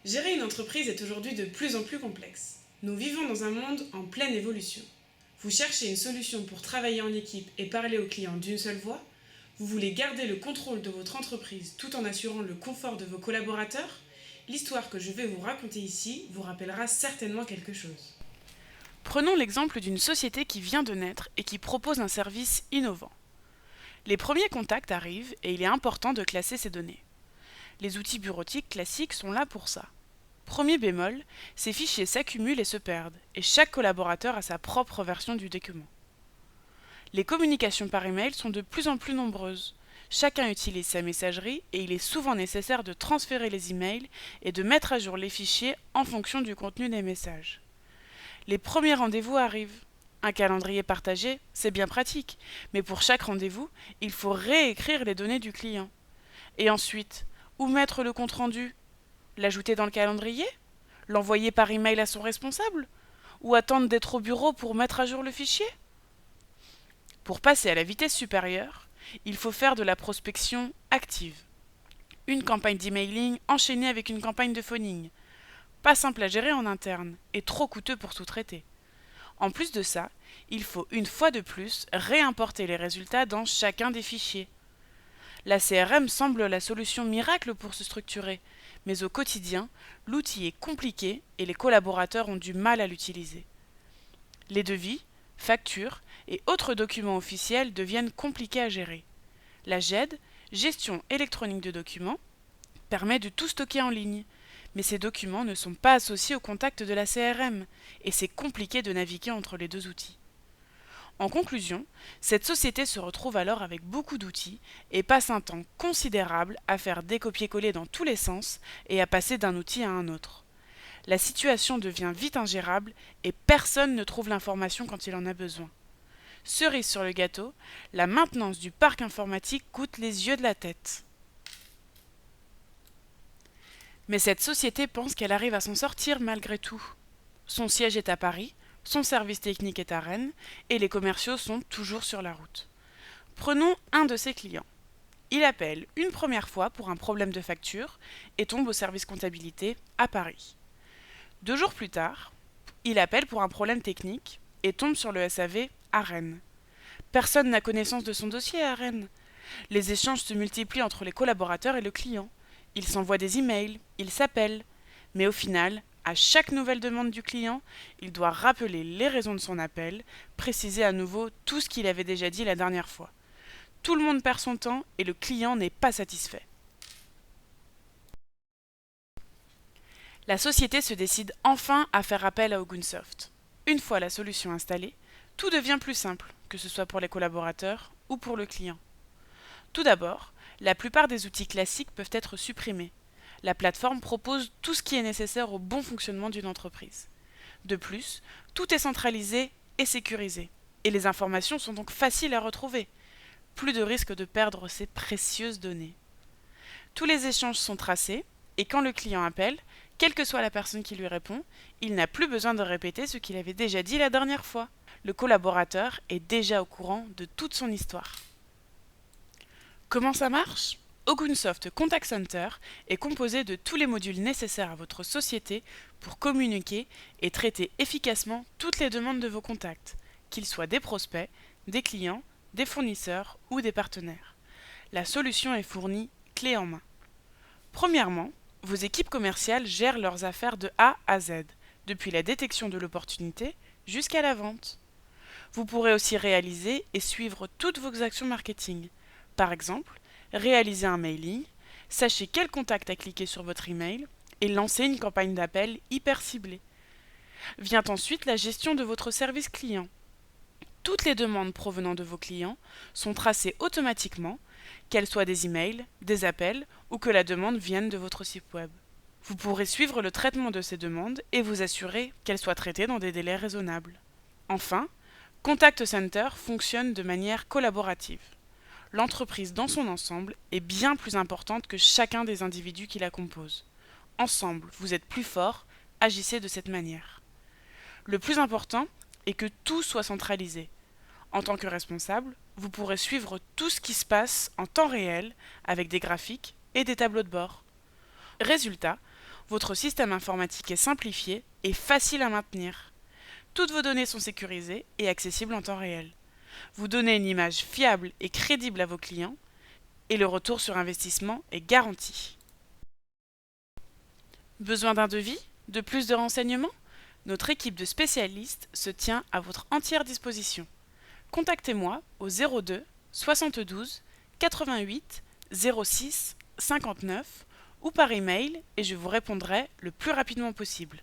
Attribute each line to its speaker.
Speaker 1: Gérer une entreprise est aujourd'hui de plus en plus complexe. Nous vivons dans un monde en pleine évolution. Vous cherchez une solution pour travailler en équipe et parler aux clients d'une seule voix? Vous voulez garder le contrôle de votre entreprise tout en assurant le confort de vos collaborateurs? L'histoire que je vais vous raconter ici vous rappellera certainement quelque chose.
Speaker 2: Prenons l'exemple d'une société qui vient de naître et qui propose un service innovant. Les premiers contacts arrivent et il est important de classer ces données. Les outils bureautiques classiques sont là pour ça. Premier bémol, ces fichiers s'accumulent et se perdent, et chaque collaborateur a sa propre version du document. Les communications par email sont de plus en plus nombreuses. Chacun utilise sa messagerie et il est souvent nécessaire de transférer les emails et de mettre à jour les fichiers en fonction du contenu des messages. Les premiers rendez-vous arrivent. Un calendrier partagé, c'est bien pratique, mais pour chaque rendez-vous, il faut réécrire les données du client. Et ensuite, où mettre le compte-rendu? L'ajouter dans le calendrier? L'envoyer par email à son responsable? Ou attendre d'être au bureau pour mettre à jour le fichier? Pour passer à la vitesse supérieure, il faut faire de la prospection active. Une campagne d'emailing enchaînée avec une campagne de phoning. Pas simple à gérer en interne et trop coûteux pour sous-traiter. En plus de ça, il faut une fois de plus réimporter les résultats dans chacun des fichiers. La CRM semble la solution miracle pour se structurer, mais au quotidien, l'outil est compliqué et les collaborateurs ont du mal à l'utiliser. Les devis, factures et autres documents officiels deviennent compliqués à gérer. La GED, gestion électronique de documents, permet de tout stocker en ligne, mais ces documents ne sont pas associés au contact de la CRM, et c'est compliqué de naviguer entre les deux outils. En conclusion, cette société se retrouve alors avec beaucoup d'outils et passe un temps considérable à faire des copier-coller dans tous les sens et à passer d'un outil à un autre. La situation devient vite ingérable et personne ne trouve l'information quand il en a besoin. Cerise sur le gâteau, la maintenance du parc informatique coûte les yeux de la tête. Mais cette société pense qu'elle arrive à s'en sortir malgré tout. Son siège est à Paris, son service technique est à Rennes, et les commerciaux sont toujours sur la route. Prenons un de ses clients. Il appelle une première fois pour un problème de facture et tombe au service comptabilité à Paris. 2 jours plus tard, il appelle pour un problème technique et tombe sur le SAV à Rennes. Personne n'a connaissance de son dossier à Rennes. Les échanges se multiplient entre les collaborateurs et le client. Ils s'envoient des emails, ils s'appellent. Mais au final, à chaque nouvelle demande du client, il doit rappeler les raisons de son appel, préciser à nouveau tout ce qu'il avait déjà dit la dernière fois. Tout le monde perd son temps et le client n'est pas satisfait. La société se décide enfin à faire appel à Ogunsoft. Une fois la solution installée, tout devient plus simple, que ce soit pour les collaborateurs ou pour le client. Tout d'abord, la plupart des outils classiques peuvent être supprimés. La plateforme propose tout ce qui est nécessaire au bon fonctionnement d'une entreprise. De plus, tout est centralisé et sécurisé, et les informations sont donc faciles à retrouver. Plus de risque de perdre ces précieuses données. Tous les échanges sont tracés, et quand le client appelle, quelle que soit la personne qui lui répond, il n'a plus besoin de répéter ce qu'il avait déjà dit la dernière fois. Le collaborateur est déjà au courant de toute son histoire. Comment ça marche? Ogunsoft Contact Center est composé de tous les modules nécessaires à votre société pour communiquer et traiter efficacement toutes les demandes de vos contacts, qu'ils soient des prospects, des clients, des fournisseurs ou des partenaires. La solution est fournie clé en main. Premièrement, vos équipes commerciales gèrent leurs affaires de A à Z, depuis la détection de l'opportunité jusqu'à la vente. Vous pourrez aussi réaliser et suivre toutes vos actions marketing. Par exemple, réaliser un mailing, sachez quel contact a cliqué sur votre email et lancer une campagne d'appel hyper ciblée. Vient ensuite la gestion de votre service client. Toutes les demandes provenant de vos clients sont tracées automatiquement, qu'elles soient des emails, des appels ou que la demande vienne de votre site web. Vous pourrez suivre le traitement de ces demandes et vous assurer qu'elles soient traitées dans des délais raisonnables. Enfin, Contact Center fonctionne de manière collaborative. L'entreprise dans son ensemble est bien plus importante que chacun des individus qui la composent. Ensemble, vous êtes plus forts, agissez de cette manière. Le plus important est que tout soit centralisé. En tant que responsable, vous pourrez suivre tout ce qui se passe en temps réel avec des graphiques et des tableaux de bord. Résultat, Votre système informatique est simplifié et facile à maintenir. Toutes vos données sont sécurisées et accessibles en temps réel. Vous donnez une image fiable et crédible à vos clients et le retour sur investissement est garanti. Besoin d'un devis? De plus de renseignements? Notre équipe de spécialistes se tient à votre entière disposition. Contactez-moi au 02 72 88 06 59 ou par email et je vous répondrai le plus rapidement possible.